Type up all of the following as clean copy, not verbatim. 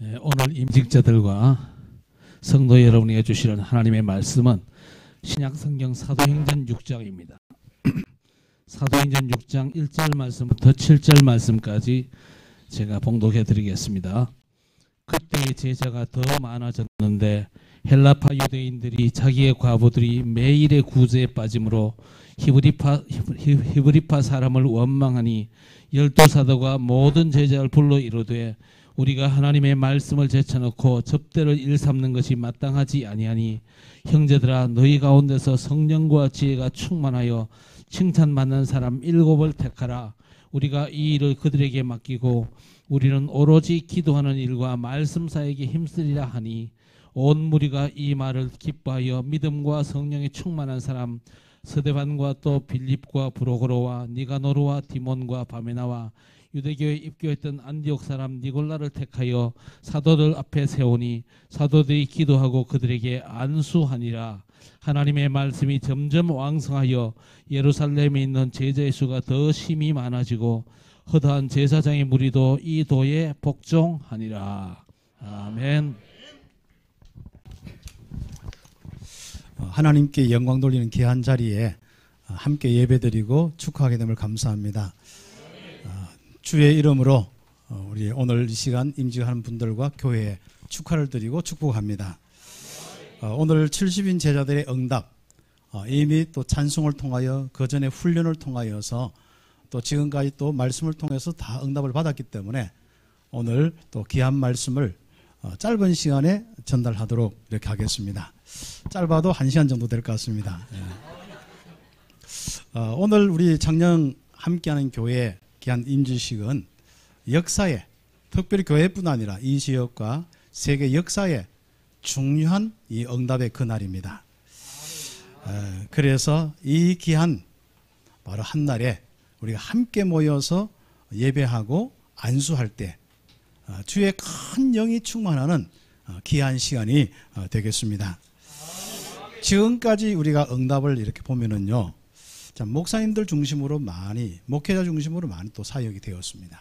오늘 임직자들과 성도 여러분에게 주시는 하나님의 말씀은 신약성경 사도행전 6장입니다. 사도행전 6장 1절 말씀부터 7절 말씀까지 제가 봉독해 드리겠습니다. 그때의 제자가 더 많아졌는데 헬라파 유대인들이 자기의 과부들이 매일의 구제에 빠짐으로 히브리파 사람을 원망하니 12사도가 모든 제자를 불러 이르되 우리가 하나님의 말씀을 제쳐놓고 접대를 일삼는 것이 마땅하지 아니하니 형제들아 너희 가운데서 성령과 지혜가 충만하여 칭찬받는 사람 7을 택하라. 우리가 이 일을 그들에게 맡기고 우리는 오로지 기도하는 일과 말씀 사역에 힘쓰리라 하니 온 무리가 이 말을 기뻐하여 믿음과 성령에 충만한 사람 스데반과 또 빌립과 브로고로와 니가노르와 디몬과 바메나와 유대교에 입교했던 안디옥 사람 니골라를 택하여 사도들 앞에 세우니 사도들이 기도하고 그들에게 안수하니라. 하나님의 말씀이 점점 왕성하여 예루살렘에 있는 제자의 수가 더 심히 많아지고 허다한 제사장의 무리도 이 도에 복종하니라. 아멘. 하나님께 영광 돌리는 귀한 자리에 함께 예배드리고 축하하게 됨을 감사합니다. 주의 이름으로 우리 오늘 이 시간 임직하는 분들과 교회에 축하를 드리고 축복합니다. 오늘 70인 제자들의 응답, 이미 또 찬송을 통하여 그 전에 훈련을 통하여서 또 지금까지 또 말씀을 통해서 다 응답을 받았기 때문에 오늘 또 귀한 말씀을 짧은 시간에 전달하도록 이렇게 하겠습니다. 짧아도 1시간 정도 될 것 같습니다. 오늘 우리 작년 함께하는 교회 귀한 임지식은 역사에, 특별히 교회뿐 아니라 이 지역과 세계 역사에 중요한 이 응답의 그날입니다. 그래서 이 귀한 바로 한날에 우리가 함께 모여서 예배하고 안수할 때 주의 큰 영이 충만하는 귀한 시간이 되겠습니다. 지금까지 우리가 응답을 이렇게 보면은요, 자, 목사님들 중심으로 많이, 목회자 중심으로 많이 또 사역이 되었습니다.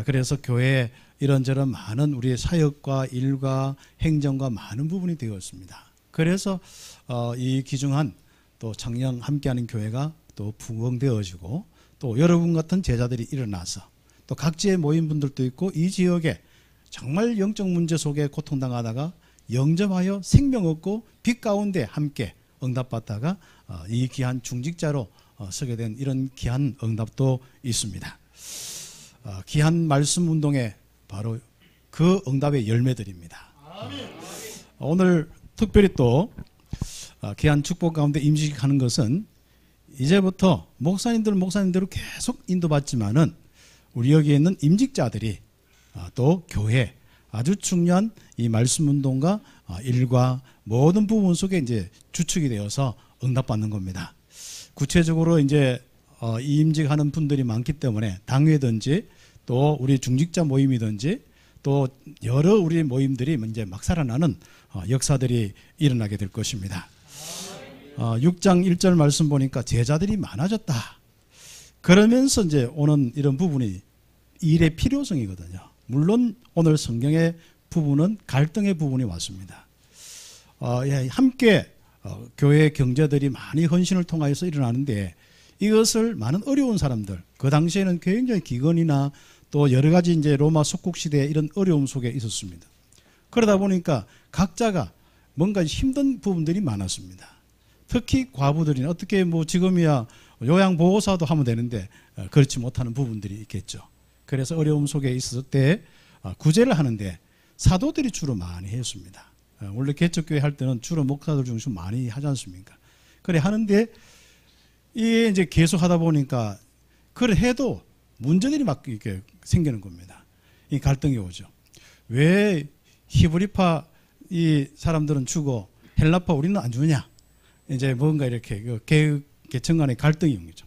그래서 교회에 이런저런 많은 우리의 사역과 일과 행정과 많은 부분이 되었습니다. 그래서 이 귀중한 또 작년 함께하는 교회가 또 부흥되어지고 또 여러분 같은 제자들이 일어나서 또 각지에 모인 분들도 있고 이 지역에 정말 영적 문제 속에 고통당하다가 영접하여 생명 얻고 빛 가운데 함께 응답받다가 이 귀한 중직자로 서게 된 이런 귀한 응답도 있습니다. 귀한 말씀 운동에 바로 그 응답의 열매들입니다. 오늘 특별히 또 귀한 축복 가운데 임직하는 것은 이제부터 목사님대로 계속 인도받지만은 우리 여기에 있는 임직자들이 또 교회 아주 중요한 이 말씀 운동과 일과 모든 부분 속에 이제 주축이 되어서 응답받는 겁니다. 구체적으로 이제 이 임직하는 분들이 많기 때문에 당회든지 또 우리 중직자 모임이든지 또 여러 우리 모임들이 이제 막 살아나는 역사들이 일어나게 될 것입니다. 6장 1절 말씀 보니까 제자들이 많아졌다. 그러면서 이제 오는 이런 부분이 일의 필요성이거든요. 물론 오늘 성경의 부분은 갈등의 부분이 왔습니다. 함께 교회 경제들이 많이 헌신을 통하여서 일어나는데 이것을 많은 어려운 사람들, 그 당시에는 굉장히 기근이나 또 여러 가지 이제 로마 속국 시대에 이런 어려움 속에 있었습니다. 그러다 보니까 각자가 뭔가 힘든 부분들이 많았습니다. 특히 과부들이 어떻게 뭐 지금이야 요양보호사도 하면 되는데 그렇지 못하는 부분들이 있겠죠. 그래서 어려움 속에 있었을 때 구제를 하는데 사도들이 주로 많이 했습니다. 원래 개척교회 할 때는 주로 목사들 중심 많이 하지 않습니까? 그래 하는데 이게 이제 계속 하다 보니까 그래 해도 문제들이 막 이렇게 생기는 겁니다. 이 갈등이 오죠. 왜 히브리파 이 사람들은 주고 헬라파 우리는 안 주냐? 이제 뭔가 이렇게 계층 간의 갈등이 온 거죠.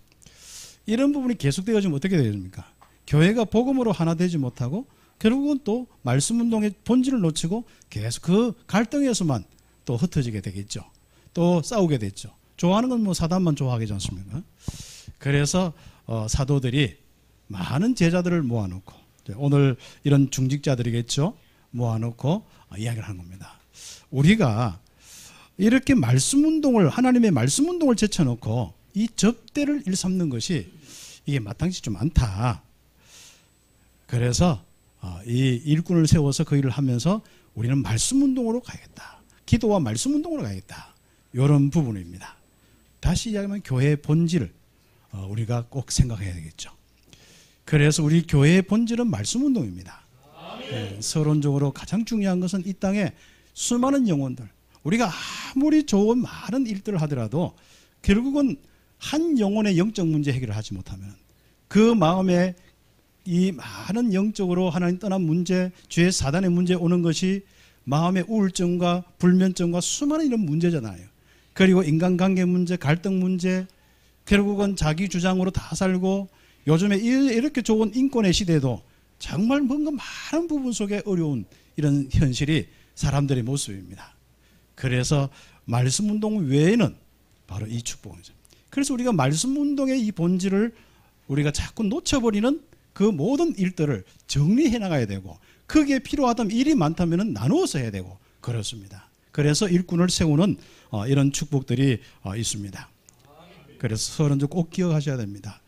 이런 부분이 계속되어지면 어떻게 되십니까? 교회가 복음으로 하나 되지 못하고 결국은 또 말씀 운동의 본질을 놓치고 계속 그 갈등에서만 또 흩어지게 되겠죠. 또 싸우게 됐죠. 좋아하는 건 뭐 사단만 좋아하겠지 않습니까? 그래서 사도들이 많은 제자들을 모아놓고 오늘 이런 중직자들이겠죠. 모아놓고 이야기를 하는 겁니다. 우리가 이렇게 말씀 운동을, 하나님의 말씀 운동을 제쳐놓고 이 접대를 일삼는 것이 이게 마땅치 좀 않다. 그래서 이 일꾼을 세워서 그 일을 하면서 우리는 말씀 운동으로 가야겠다. 기도와 말씀 운동으로 가야겠다. 이런 부분입니다. 다시 이야기하면 교회의 본질을 우리가 꼭 생각해야 되겠죠. 그래서 우리 교회의 본질은 말씀 운동입니다. 서론적으로 가장 중요한 것은 이 땅에 수많은 영혼들, 우리가 아무리 좋은 많은 일들을 하더라도 결국은 한 영혼의 영적 문제 해결을 하지 못하면 그 마음에 이 많은 영적으로 하나님 떠난 문제, 죄의 사단의 문제 오는 것이 마음의 우울증과 불면증과 수많은 이런 문제잖아요. 그리고 인간관계 문제, 갈등 문제, 결국은 자기 주장으로 다 살고 요즘에 이렇게 좋은 인권의 시대도 정말 뭔가 많은 부분 속에 어려운 이런 현실이 사람들의 모습입니다. 그래서 말씀 운동 외에는 바로 이 축복이죠. 그래서 우리가 말씀 운동의 이 본질을 우리가 자꾸 놓쳐버리는 그 모든 일들을 정리해 나가야 되고 거기에 필요하다면 일이 많다면 나누어서 해야 되고 그렇습니다. 그래서 일꾼을 세우는 이런 축복들이 있습니다. 그래서 서론적 꼭 기억하셔야 됩니다.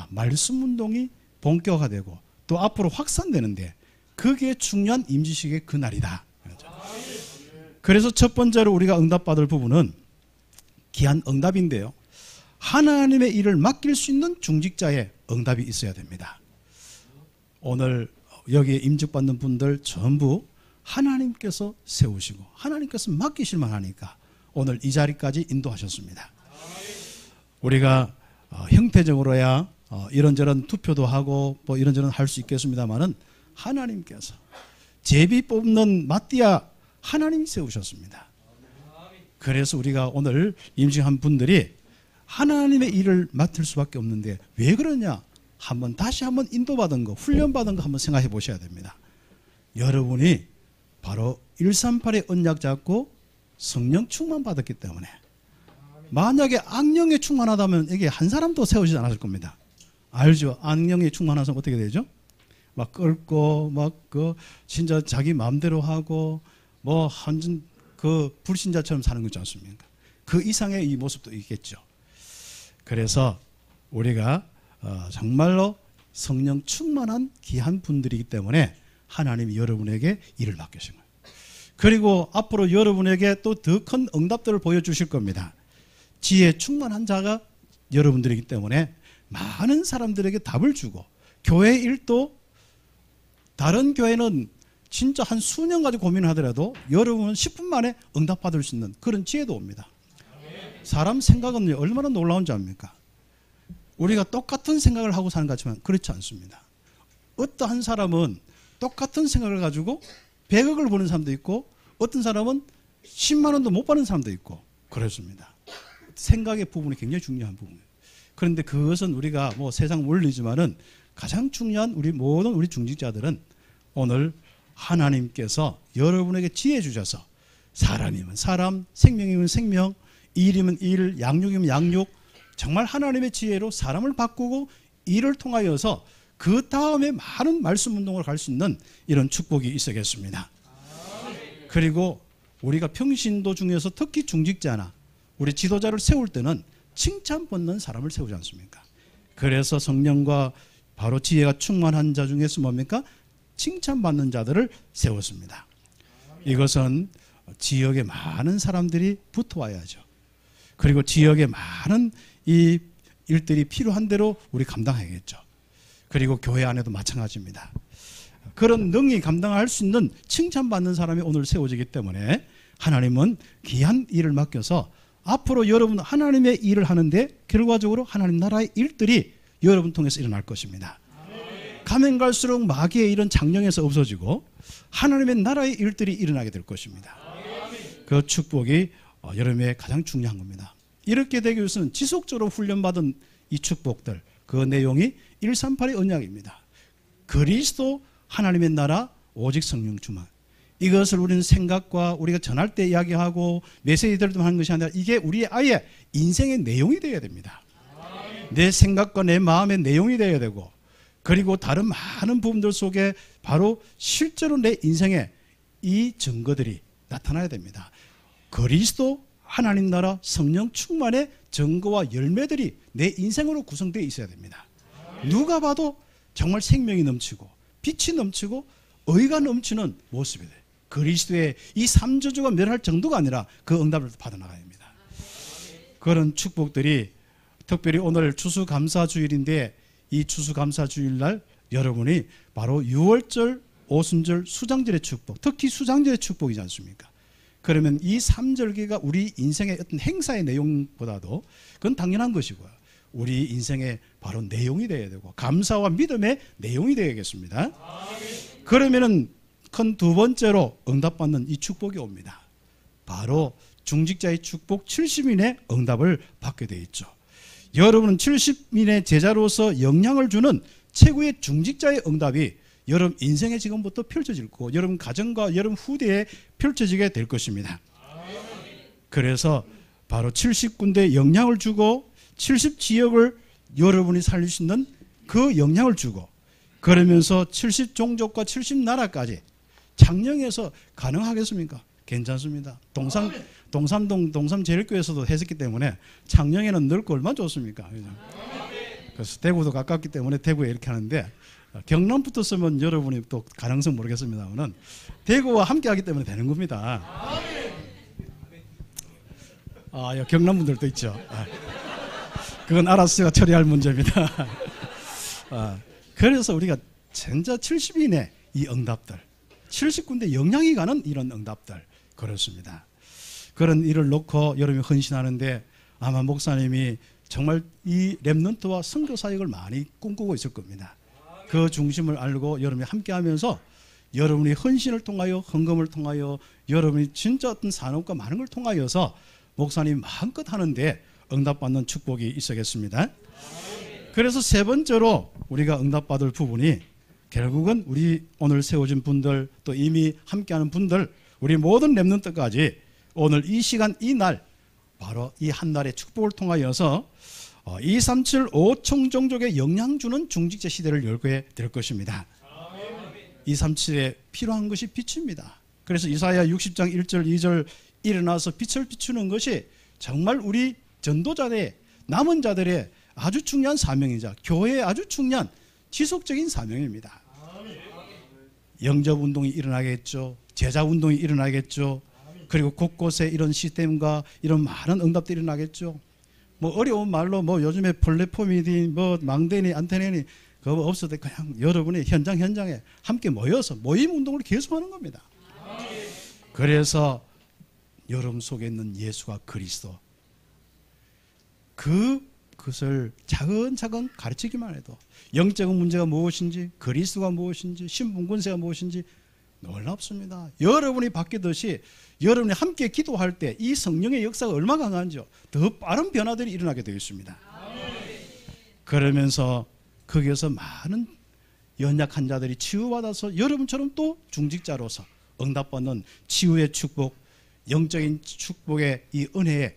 말씀 운동이 본격화되고 또 앞으로 확산되는데 그게 중요한 임지식의 그날이다. 그래서 첫 번째로 우리가 응답받을 부분은 귀한 응답인데요. 하나님의 일을 맡길 수 있는 중직자의 응답이 있어야 됩니다. 오늘 여기에 임직받는 분들 전부 하나님께서 세우시고 하나님께서 맡기실만 하니까 오늘 이 자리까지 인도하셨습니다. 우리가 형태적으로야 이런저런 투표도 하고 뭐 이런저런 할 수 있겠습니다만은 하나님께서 제비 뽑는 마띠아 하나님이 세우셨습니다. 그래서 우리가 오늘 임직한 분들이 하나님의 일을 맡을 수밖에 없는데 왜 그러냐? 다시 한번 인도받은 거, 훈련받은 거 한번 생각해 보셔야 됩니다. 여러분이 바로 138의 언약 잡고 성령 충만 받았기 때문에 만약에 악령에 충만하다면 이게 한 사람도 세우지 않았을 겁니다. 알죠? 악령에 충만해서 어떻게 되죠? 막 끌고 막 진짜 자기 마음대로 하고 뭐 완전 불신자처럼 사는 거지 않습니까? 그 이상의 이 모습도 있겠죠. 그래서 우리가 정말로 성령 충만한 귀한 분들이기 때문에 하나님이 여러분에게 일을 맡기신 거예요. 그리고 앞으로 여러분에게 또 더 큰 응답들을 보여주실 겁니다. 지혜 충만한 자가 여러분들이기 때문에 많은 사람들에게 답을 주고 교회 일도 다른 교회는 진짜 한 수년 가지고 고민을 하더라도 여러분은 10분 만에 응답받을 수 있는 그런 지혜도 옵니다. 사람 생각은 얼마나 놀라운지 압니까? 우리가 똑같은 생각을 하고 사는 것 같지만 그렇지 않습니다. 어떠한 사람은 똑같은 생각을 가지고 100억을 버는 사람도 있고 어떤 사람은 10만 원도 못 받는 사람도 있고 그렇습니다. 생각의 부분이 굉장히 중요한 부분이에요. 그런데 그것은 우리가 뭐 세상 원리지만은 가장 중요한 모든 우리 중직자들은 오늘 하나님께서 여러분에게 지혜 주셔서 사람이면 사람, 생명이면 생명, 일이면 일, 양육이면 양육, 정말 하나님의 지혜로 사람을 바꾸고 일을 통하여서 그 다음에 많은 말씀 운동을 갈 수 있는 이런 축복이 있어야겠습니다. 그리고 우리가 평신도 중에서 특히 중직자나 우리 지도자를 세울 때는 칭찬받는 사람을 세우지 않습니까? 그래서 성령과 바로 지혜가 충만한 자 중에서 뭡니까? 칭찬받는 자들을 세웠습니다. 이것은 지역에 많은 사람들이 붙어와야죠. 그리고 지역에 많은 이 일들이 필요한 대로 우리 감당해야겠죠. 그리고 교회 안에도 마찬가지입니다. 그런 능히 감당할 수 있는 칭찬받는 사람이 오늘 세워지기 때문에 하나님은 귀한 일을 맡겨서 앞으로 여러분 하나님의 일을 하는데 결과적으로 하나님 나라의 일들이 여러분 통해서 일어날 것입니다. 가면 갈수록 마귀의 일은 장령에서 없어지고 하나님의 나라의 일들이 일어나게 될 것입니다. 그 축복이 여러분의 가장 중요한 겁니다. 이렇게 되기 위해서는 지속적으로 훈련받은 이 축복들, 그 내용이 138의 언약입니다. 그리스도 하나님의 나라 오직 성령 충만. 이것을 우리는 생각과 우리가 전할 때 이야기하고 메시지들도 하는 것이 아니라 이게 우리의 아예 인생의 내용이 되어야 됩니다. 내 생각과 내 마음의 내용이 되어야 되고 그리고 다른 많은 부분들 속에 바로 실제로 내 인생에 이 증거들이 나타나야 됩니다. 그리스도, 하나님 나라, 성령 충만의 증거와 열매들이 내 인생으로 구성되어 있어야 됩니다. 누가 봐도 정말 생명이 넘치고 빛이 넘치고 의가 넘치는 모습이 돼요. 그리스도의 이 3저주가 멸할 정도가 아니라 그 응답을 받아나가야 합니다. 그런 축복들이 특별히 오늘 추수감사주일인데 이 추수감사주일날 여러분이 바로 6월절, 오순절, 수장절의 축복, 특히 수장절의 축복이지 않습니까? 그러면 이 3절기가 우리 인생의 어떤 행사의 내용보다도 그건 당연한 것이고요. 우리 인생의 바로 내용이 되어야 되고 감사와 믿음의 내용이 되어야겠습니다. 그러면은 큰 두 번째로 응답받는 이 축복이 옵니다. 바로 중직자의 축복 70인의 응답을 받게 되어 있죠. 여러분은 70인의 제자로서 영향을 주는 최고의 중직자의 응답이 여러분 인생에 지금부터 펼쳐질 거고 여러분 가정과 여러분 후대에 펼쳐지게 될 것입니다. 그래서 바로 70군데 영향을 주고 70지역을 여러분이 살릴 수 있는 그 영향을 주고 그러면서 70종족과 70나라까지 창녕에서 가능하겠습니까? 괜찮습니다. 동산동 동삼제일교회에서도 했었기 때문에 창녕에는 넓고 얼마나 좋습니까? 그래서 대구도 가깝기 때문에 대구에 이렇게 하는데 경남 붙었으면 여러분이 또 가능성 모르겠습니다만은 대구와 함께 하기 때문에 되는 겁니다. 아, 경남 분들도 있죠. 그건 알아서 제가 처리할 문제입니다. 그래서 우리가 진짜 70인의 이 응답들 70군데 영향이 가는 이런 응답들 그렇습니다. 그런 일을 놓고 여러분이 헌신하는데 아마 목사님이 정말 이 렘넌트와 선교 사역을 많이 꿈꾸고 있을 겁니다. 그 중심을 알고 여러분이 함께하면서 여러분이 헌신을 통하여 헌금을 통하여 여러분이 진짜 어떤 산업과 많은 걸 통하여서 목사님 마음껏 하는데 응답받는 축복이 있어야겠습니다. 그래서 세 번째로 우리가 응답받을 부분이 결국은 우리 오늘 세워진 분들 또 이미 함께하는 분들 우리 모든 렘넌트까지 오늘 이 시간 이 날 바로 이 한 날의 축복을 통하여서 237 5총종족에 영향 주는 중직자 시대를 열게 될 것입니다. 237에 필요한 것이 빛입니다. 그래서 이사야 60장 1절 2절 일어나서 빛을 비추는 것이 정말 우리 전도자들의 남은 자들의 아주 중요한 사명이자 교회의 아주 중요한 지속적인 사명입니다. 영접운동이 일어나겠죠. 제자운동이 일어나겠죠. 그리고 곳곳에 이런 시스템과 이런 많은 응답들이 일어나겠죠. 뭐 어려운 말로 뭐 요즘에 플랫폼이니 뭐 망대니 안테나니 그거 없어도 그냥 여러분이 현장에 함께 모여서 모임 운동을 계속하는 겁니다. 그래서 여러분 속에 있는 예수가 그리스도 그것을 차근차근 가르치기만 해도 영적인 문제가 무엇인지 그리스도가 무엇인지 신분권세가 무엇인지 놀랍습니다. 여러분이 바뀌듯이 여러분이 함께 기도할 때 이 성령의 역사가 얼마나 강한지요. 더 빠른 변화들이 일어나게 되어 있습니다. 그러면서 거기에서 많은 연약한 자들이 치유받아서 여러분처럼 또 중직자로서 응답받는 치유의 축복, 영적인 축복의 이 은혜의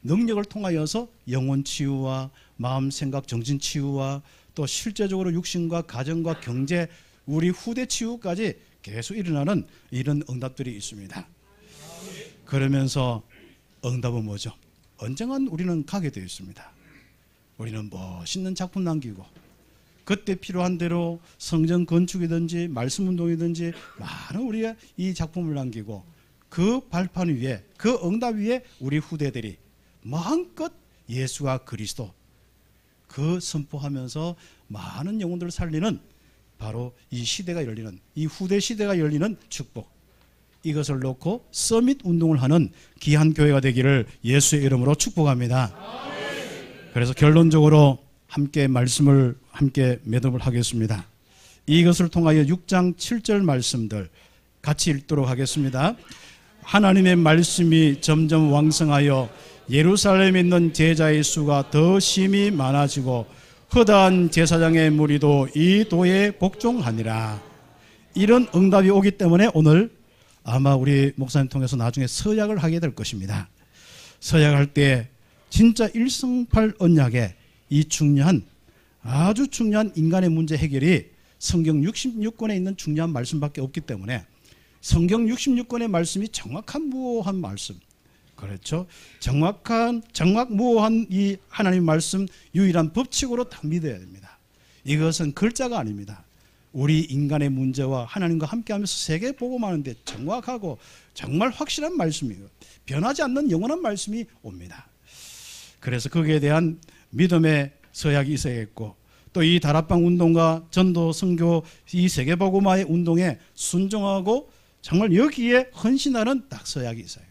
능력을 통하여서 영혼 치유와 마음 생각 정신 치유와 또 실제적으로 육신과 가정과 경제 우리 후대 치유까지 계속 일어나는 이런 응답들이 있습니다. 그러면서 응답은 뭐죠? 언젠간 우리는 가게 되어 있습니다. 우리는 멋있는 작품 남기고 그때 필요한 대로 성전 건축이든지 말씀 운동이든지 많은 우리의 이 작품을 남기고 그 발판 위에 그 응답 위에 우리 후대들이 마음껏 예수가 그리스도 그 선포하면서 많은 영혼들을 살리는 바로 이 시대가 열리는 이 후대 시대가 열리는 축복 이것을 놓고 서밋 운동을 하는 귀한 교회가 되기를 예수의 이름으로 축복합니다. 그래서 결론적으로 함께 말씀을 함께 매듭을 하겠습니다. 이것을 통하여 6장 7절 말씀들 같이 읽도록 하겠습니다. 하나님의 말씀이 점점 왕성하여 예루살렘에 있는 제자의 수가 더 심히 많아지고 허다한 제사장의 무리도 이 도에 복종하니라. 이런 응답이 오기 때문에 오늘 아마 우리 목사님 통해서 나중에 서약을 하게 될 것입니다. 서약할 때 진짜 일성팔 언약의 이 중요한 아주 중요한 인간의 문제 해결이 성경 66권에 있는 중요한 말씀밖에 없기 때문에 성경 66권의 말씀이 정확한 무오한 말씀. 그렇죠. 정확무오한 이 하나님 말씀 유일한 법칙으로 딱 믿어야 됩니다. 이것은 글자가 아닙니다. 우리 인간의 문제와 하나님과 함께하면서 세계 복음하는데 정확하고 정말 확실한 말씀이에요. 변하지 않는 영원한 말씀이 옵니다. 그래서 거기에 대한 믿음의 서약이 있어야겠고, 또 이 다락방 운동과 전도 선교 이 세계 복음화의 운동에 순종하고 정말 여기에 헌신하는 딱 서약이 있어요.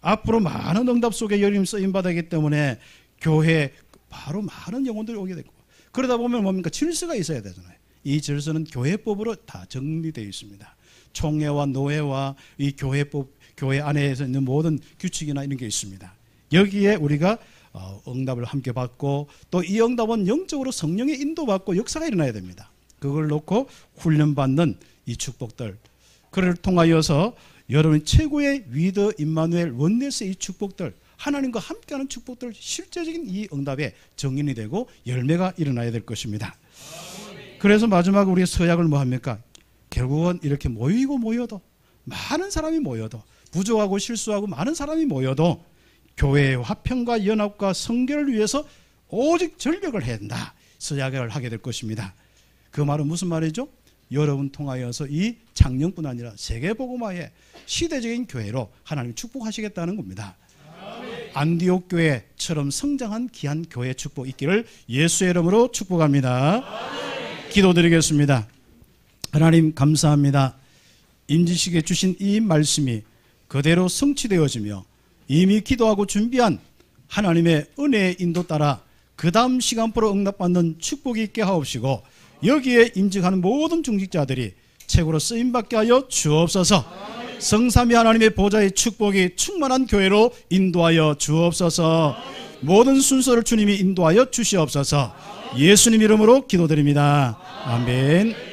앞으로 많은 응답 속에 여림 쓰임 받았기 때문에 교회 바로 많은 영혼들이 오게 되고, 그러다 보면 뭡니까? 질서가 있어야 되잖아요. 이 질서는 교회법으로 다 정리되어 있습니다. 총회와 노회와 이 교회법, 교회 안에서 있는 모든 규칙이나 이런 게 있습니다. 여기에 우리가 응답을 함께 받고, 또 이 응답은 영적으로 성령의 인도받고 역사가 일어나야 됩니다. 그걸 놓고 훈련받는 이 축복들, 그를 통하여서 여러분 최고의 위더 임마누엘 원네스의 이 축복들, 하나님과 함께하는 축복들, 실제적인 이 응답의 정인이 되고 열매가 일어나야 될 것입니다. 그래서 마지막 우리 서약을 뭐 합니까? 결국은 이렇게 모여도, 많은 사람이 모여도, 부족하고 실수하고 많은 사람이 모여도 교회의 화평과 연합과 성결을 위해서 오직 전력을 해야 된다. 서약을 하게 될 것입니다. 그 말은 무슨 말이죠? 여러분 통하여서 이 창녕뿐 아니라 세계복음화의 시대적인 교회로 하나님 축복하시겠다는 겁니다. 안디옥 교회처럼 성장한 귀한 교회 축복 있기를 예수의 이름으로 축복합니다. 기도드리겠습니다. 하나님 감사합니다. 임지식에 주신 이 말씀이 그대로 성취되어지며 이미 기도하고 준비한 하나님의 은혜의 인도 따라 그 다음 시간표로 응답받는 축복이 있게 하옵시고, 여기에 임직하는 모든 중직자들이 최고로 쓰임받게 하여 주옵소서. 성삼위 하나님의 보좌의 축복이 충만한 교회로 인도하여 주옵소서. 모든 순서를 주님이 인도하여 주시옵소서. 예수님 이름으로 기도드립니다. 아멘.